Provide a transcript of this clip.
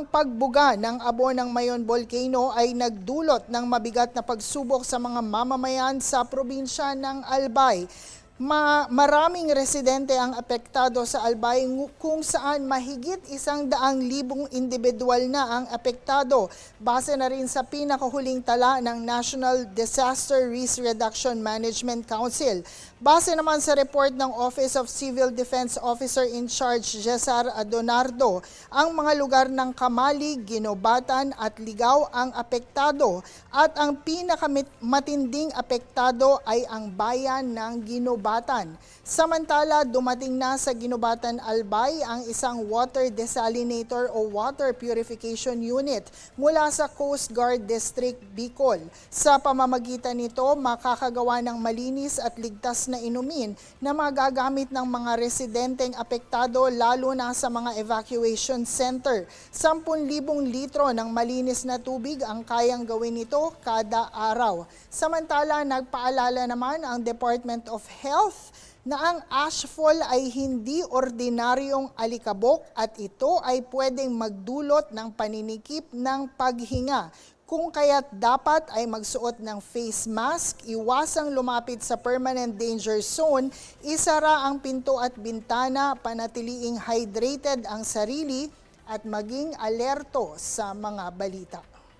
Ang pagbuga ng abo ng Mayon Volcano ay nagdulot ng mabigat na pagsubok sa mga mamamayan sa probinsya ng Albay. Maraming residente ang apektado sa Albay kung saan mahigit 100,000 individual na ang apektado. Base na rin sa pinakahuling tala ng National Disaster Risk Reduction Management Council. Base naman sa report ng Office of Civil Defense Officer in Charge Cesar Adonardo, ang mga lugar ng Kamali, Ginobatan at Ligao ang apektado at ang pinakamatinding apektado ay ang bayan ng Ginobatan. Samantala, dumating na sa Ginobatan Albay ang isang water desalinator o water purification unit mula sa Coast Guard District Bicol. Sa pamamagitan nito, makakagawa ng malinis at ligtas na inumin na magagamit ng mga residenteng apektado lalo na sa mga evacuation center. 10,000 litro ng malinis na tubig ang kayang gawin nito kada araw. Samantala, nagpaalala naman ang Department of Health na ang ashfall ay hindi ordinaryong alikabok at ito ay pwedeng magdulot ng paninikip ng paghinga. Kung kaya't dapat ay magsuot ng face mask, iwasang lumapit sa permanent danger zone, isara ang pinto at bintana, panatiliing hydrated ang sarili at maging alerto sa mga balita.